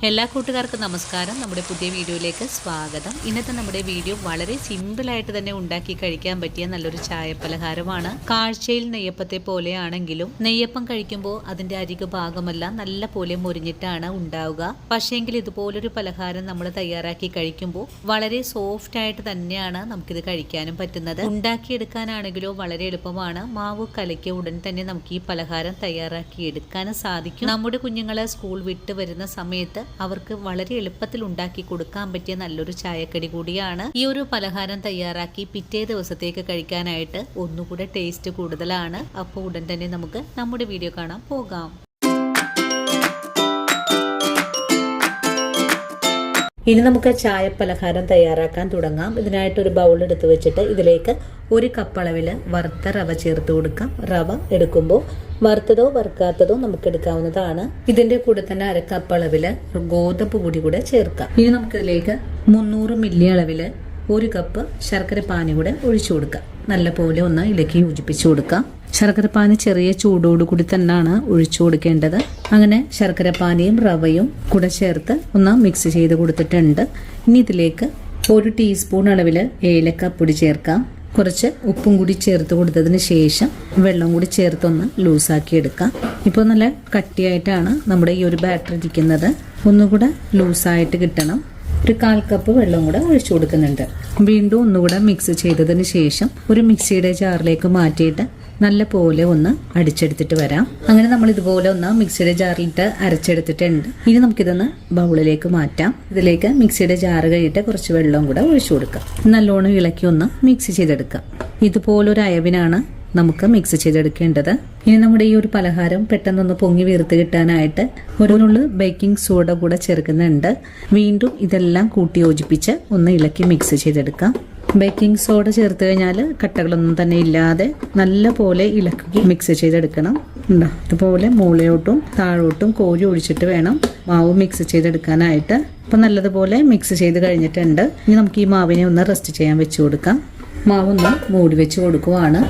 എല്ലാ കൂട്ടുകാർക്കും നമസ്കാരം. നമ്മുടെ പുതിയ വീഡിയോയിലേക്ക് സ്വാഗതം. ഇന്നത്തെ നമ്മുടെ വീഡിയോ വളരെ സിമ്പിളായിട്ട് തന്നെ ഉണ്ടാക്കി കഴിക്കാൻ പറ്റിയ നല്ലൊരു ചായപ്പലഹാരമാണ്. കാഴ്ചയിൽ നെയ്യപ്പത്തെ പോലെയാണെങ്കിലും നെയ്യപ്പം കഴിക്കുമ്പോൾ അതിൻ്റെ അരികു ഭാഗമെല്ലാം നല്ല പോലെ മുരിഞ്ഞിട്ടാണ് ഉണ്ടാവുക. പക്ഷേങ്കിൽ ഇതുപോലൊരു പലഹാരം നമ്മൾ തയ്യാറാക്കി കഴിക്കുമ്പോൾ വളരെ സോഫ്റ്റ് ആയിട്ട് തന്നെയാണ് നമുക്കിത് കഴിക്കാനും പറ്റുന്നത്. ഉണ്ടാക്കിയെടുക്കാനാണെങ്കിലോ വളരെ എളുപ്പമാണ്. മാവ് കലക്കിയ ഉടൻ തന്നെ നമുക്ക് ഈ പലഹാരം തയ്യാറാക്കി എടുക്കാനും സാധിക്കും. നമ്മുടെ കുഞ്ഞുങ്ങളെ സ്കൂൾ വിട്ട് വരുന്ന സമയത്ത് അവർക്ക് വളരെ എളുപ്പത്തിൽ ഉണ്ടാക്കി കൊടുക്കാൻ പറ്റിയ നല്ലൊരു ചായക്കടി കൂടിയാണ്. ഈ ഒരു പലഹാരം തയ്യാറാക്കി പിറ്റേ ദിവസത്തേക്ക് കഴിക്കാനായിട്ട് ഒന്നുകൂടെ ടേസ്റ്റ് കൂടുതലാണ്. അപ്പോൾ ഉടൻ തന്നെ നമുക്ക് നമ്മുടെ വീഡിയോ കാണാൻ പോകാം. ഇനി നമുക്ക് ചായ പലഹാരം തയ്യാറാക്കാൻ തുടങ്ങാം. ഇതിനായിട്ടൊരു ബൗൾ എടുത്ത് വെച്ചിട്ട് ഇതിലേക്ക് 1 കപ്പ് അളവിൽ വറുത്ത റവ ചേർത്ത് കൊടുക്കാം. റവ എടുക്കുമ്പോൾ വറുത്തതോ വറുക്കാത്തതോ നമുക്ക് എടുക്കാവുന്നതാണ്. ഇതിന്റെ കൂടെ തന്നെ 1/2 കപ്പ് അളവിൽ ഗോതമ്പ് പൊടി കൂടെ ചേർക്കാം. ഇനി നമുക്കിതിലേക്ക് 300 മില്ലി അളവിൽ 1 കപ്പ് ശർക്കര പാനി കൂടെ ഒഴിച്ചു കൊടുക്കാം. നല്ല പോലെ ഒന്ന് ഇളക്കി യോജിപ്പിച്ചു കൊടുക്കാം. ശർക്കരപ്പാനി ചെറിയ ചൂടോടുകൂടി തന്നെയാണ് ഒഴിച്ചു കൊടുക്കേണ്ടത്. അങ്ങനെ ശർക്കരപ്പാനിയും റവയും കൂടെ ചേർത്ത് ഒന്ന് മിക്സ് ചെയ്ത് കൊടുത്തിട്ടുണ്ട്. ഇനി ഇതിലേക്ക് 1 ടീസ്പൂൺ അളവിൽ ഏലക്കപ്പൊടി ചേർക്കാം. കുറച്ച് ഉപ്പും കൂടി ചേർത്ത് കൊടുത്തതിന് ശേഷം വെള്ളം കൂടി ചേർത്തൊന്ന് ലൂസാക്കി എടുക്കാം. ഇപ്പോൾ നല്ല കട്ടിയായിട്ടാണ് നമ്മുടെ ഈ ഒരു ബാറ്റർ ഇരിക്കുന്നത്. ഒന്നുകൂടെ ലൂസായിട്ട് കിട്ടണം. 1/4 കപ്പ് വെള്ളം കൂടെ ഒഴിച്ചു കൊടുക്കുന്നുണ്ട്. വീണ്ടും ഒന്നുകൂടെ മിക്സ് ചെയ്തതിന് ശേഷം ഒരു മിക്സിയുടെ ജാറിലേക്ക് മാറ്റിയിട്ട് നല്ല പോലെ ഒന്ന് അടിച്ചെടുത്തിട്ട് വരാം. അങ്ങനെ നമ്മൾ ഇതുപോലെ ഒന്ന് മിക്സിയുടെ ജാറിലിട്ട് അരച്ചെടുത്തിട്ടുണ്ട്. ഇനി നമുക്കിതൊന്ന് ബൗളിലേക്ക് മാറ്റാം. ഇതിലേക്ക് മിക്സിയുടെ ജാറ് കഴിഞ്ഞിട്ട് കുറച്ച് വെള്ളം കൂടെ ഒഴിച്ചു കൊടുക്കാം. നല്ലോണം ഇളക്കി ഒന്ന് മിക്സ് ചെയ്തെടുക്കാം. ഇതുപോലൊരു അയവിനാണ് നമുക്ക് മിക്സ് ചെയ്തെടുക്കേണ്ടത്. ഇനി നമ്മുടെ ഈ ഒരു പലഹാരം പെട്ടെന്നൊന്ന് പൊങ്ങി വീർത്ത് കിട്ടാനായിട്ട് ഒരു നുള്ളു ബേക്കിംഗ് സോഡ കൂടെ ചേർക്കുന്നുണ്ട്. വീണ്ടും ഇതെല്ലാം കൂട്ടി യോജിപ്പിച്ച് ഒന്ന് ഇളക്കി മിക്സ് ചെയ്തെടുക്കാം. ബേക്കിംഗ് സോഡ ചേർത്ത് കഴിഞ്ഞാൽ കട്ടകളൊന്നും തന്നെ ഇല്ലാതെ നല്ല പോലെ ഇളക്കി മിക്സ് ചെയ്തെടുക്കണം. ഇതുപോലെ മുകളിലോട്ടും താഴോട്ടും കോരി ഒഴിച്ചിട്ട് വേണം മാവ് മിക്സ് ചെയ്തെടുക്കാനായിട്ട്. അപ്പം നല്ലതുപോലെ മിക്സ് ചെയ്ത് കഴിഞ്ഞിട്ടുണ്ട്. ഇനി നമുക്ക് ഈ മാവിനെ ഒന്ന് റെസ്റ്റ് ചെയ്യാൻ വെച്ച് കൊടുക്കാം. മാവൊന്ന് മൂടി വെച്ച് കൊടുക്കുവാണ്.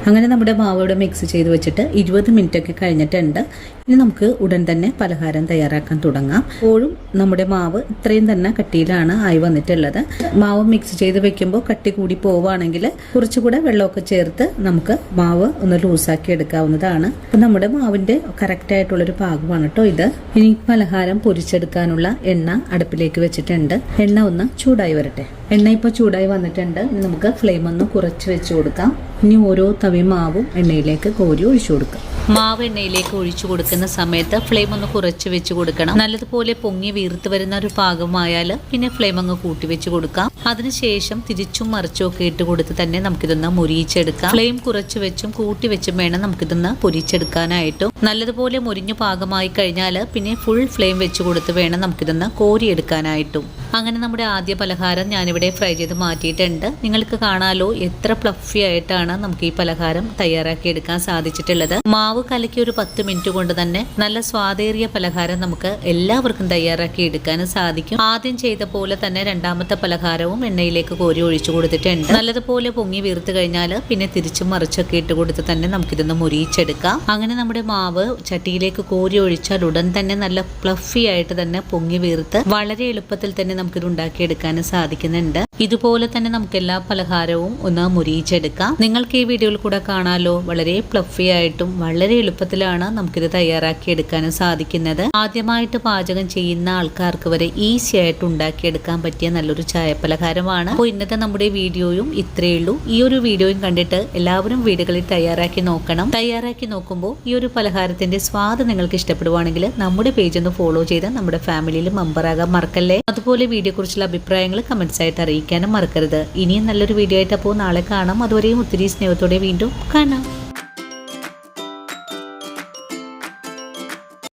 അങ്ങനെ നമ്മുടെ മാവ് ഇവിടെ മിക്സ് ചെയ്ത് വെച്ചിട്ട് 20 മിനിറ്റ് ഒക്കെ കഴിഞ്ഞിട്ടുണ്ട്. ഇനി നമുക്ക് ഉടൻ തന്നെ പലഹാരം തയ്യാറാക്കാൻ തുടങ്ങാം. എപ്പോഴും നമ്മുടെ മാവ് ഇത്രയും തന്നെ കട്ടിയിലാണ് ആയി വന്നിട്ടുള്ളത്. മാവ് മിക്സ് ചെയ്ത് വെക്കുമ്പോൾ കട്ടി കൂടി പോവുകയാണെങ്കിൽ കുറച്ചുകൂടെ വെള്ളമൊക്കെ ചേർത്ത് നമുക്ക് മാവ് ഒന്ന് ലൂസാക്കി എടുക്കാവുന്നതാണ്. അപ്പം നമ്മുടെ മാവിൻ്റെ കറക്റ്റായിട്ടുള്ളൊരു പാകമാണ് കേട്ടോ ഇത്. ഇനി പലഹാരം പൊരിച്ചെടുക്കാനുള്ള എണ്ണ അടുപ്പിലേക്ക് വെച്ചിട്ടുണ്ട്. എണ്ണ ഒന്ന് ചൂടായി വരട്ടെ. എണ്ണ ഇപ്പോൾ ചൂടായി വന്നിട്ടുണ്ട്. ഇനി നമുക്ക് ഫ്ലെയിം ഒന്ന് കുറച്ച് വെച്ച് കൊടുക്കാം. ഇനി ഓരോ തവി മാവും എണ്ണയിലേക്ക് കോരി ഒഴിച്ചു കൊടുക്കാം. മാവ് എണ്ണയിലേക്ക് ഒഴിച്ചു കൊടുക്കുന്ന സമയത്ത് ഫ്ലെയിം ഒന്ന് കുറച്ച് വെച്ച് കൊടുക്കണം. നല്ലതുപോലെ പൊങ്ങി വീർത്ത് വരുന്ന ഒരു പാകമായാൽ പിന്നെ ഫ്ലെയിം അങ്ങ് കൂട്ടി വെച്ച് കൊടുക്കാം. അതിനുശേഷം തിരിച്ചും മറിച്ചും ഒക്കെ ഇട്ട് കൊടുത്ത് തന്നെ നമുക്കിതൊന്ന് മുരിയിച്ചെടുക്കാം. ഫ്ലെയിം കുറച്ച് വെച്ചും കൂട്ടി വെച്ചും വേണം നമുക്കിതൊന്ന് പൊരിച്ചെടുക്കാനായിട്ടും. നല്ലതുപോലെ മുരിഞ്ഞു പാകമായി കഴിഞ്ഞാൽ പിന്നെ ഫുൾ ഫ്ലെയിം വെച്ച് കൊടുത്ത് വേണം നമുക്കിതൊന്ന് കോരിയെടുക്കാനായിട്ടും. അങ്ങനെ നമ്മുടെ ആദ്യ പലഹാരം ഞാനിവിടെ ഫ്രൈ ചെയ്ത് മാറ്റിയിട്ടുണ്ട്. നിങ്ങൾക്ക് കാണാലോ എത്ര ഫ്ലഫി ആയിട്ടാണ് നമുക്ക് ഈ പലഹാരം തയ്യാറാക്കി എടുക്കാൻ സാധിച്ചിട്ടുള്ളത്. മാവ് കലക്കി ഒരു 10 മിനിറ്റ് കൊണ്ട് തന്നെ നല്ല സ്വാദേറിയ പലഹാരം നമുക്ക് എല്ലാവർക്കും തയ്യാറാക്കി എടുക്കാനും സാധിക്കും. ആദ്യം ചെയ്ത പോലെ തന്നെ രണ്ടാമത്തെ പലഹാരവും എണ്ണയിലേക്ക് കോരി ഒഴിച്ചു കൊടുത്തിട്ടുണ്ട്. നല്ലതുപോലെ പൊങ്ങി വീർത്ത് കഴിഞ്ഞാൽ പിന്നെ തിരിച്ചും മറിച്ചൊക്കെ ഇട്ട് കൊടുത്ത് തന്നെ നമുക്കിതൊന്ന് മുരിയിച്ചെടുക്കാം. അങ്ങനെ നമ്മുടെ മാവ് ചട്ടിയിലേക്ക് കോരി ഒഴിച്ചാൽ ഉടൻ തന്നെ നല്ല ഫ്ലഫി ആയിട്ട് തന്നെ പൊങ്ങി വീർത്ത് വളരെ എളുപ്പത്തിൽ തന്നെ നമുക്കിത് ഉണ്ടാക്കിയെടുക്കാനും സാധിക്കുന്നുണ്ട്. ഇതുപോലെ തന്നെ നമുക്ക് എല്ലാ പലഹാരവും ഒന്ന് മുരിയിച്ചെടുക്കാം. നിങ്ങൾക്ക് ഈ വീഡിയോയിൽ കൂടെ കാണാലോ വളരെ ഫ്ലഫി ആയിട്ടും വളരെ എളുപ്പത്തിലാണ് നമുക്കിത് തയ്യാറാക്കി എടുക്കാനും സാധിക്കുന്നത്. ആദ്യമായിട്ട് പാചകം ചെയ്യുന്ന ആൾക്കാർക്ക് വരെ ഈസി ആയിട്ട് ഉണ്ടാക്കിയെടുക്കാൻ പറ്റിയ നല്ലൊരു ചായപ്പലഹാരമാണ്. അപ്പോൾ ഇന്നത്തെ നമ്മുടെ വീഡിയോയും ഇത്രയേ ഉള്ളൂ. ഈ ഒരു വീഡിയോയും കണ്ടിട്ട് എല്ലാവരും വീടുകളിൽ തയ്യാറാക്കി നോക്കണം. തയ്യാറാക്കി നോക്കുമ്പോൾ ഈ ഒരു പലഹാരത്തിന്റെ സ്വാദ് നിങ്ങൾക്ക് ഇഷ്ടപ്പെടുവാണെങ്കിൽ നമ്മുടെ പേജ് ഒന്ന് ഫോളോ ചെയ്ത് നമ്മുടെ ഫാമിലിയിൽ മെമ്പറാകാൻ മറക്കല്ലേ. അതുപോലെ വീഡിയോ കുറിച്ചുള്ള അഭിപ്രായങ്ങൾ കമന്റ്സ് ആയിട്ട് അറിയിക്കാനും മറക്കരുത്. ഇനിയും നല്ലൊരു വീഡിയോ ആയിട്ട് അപ്പോൾ നാളെ കാണാം. അതുവരെയും ഒത്തിരി സ്നേഹത്തോടെ വീണ്ടും കാണാം.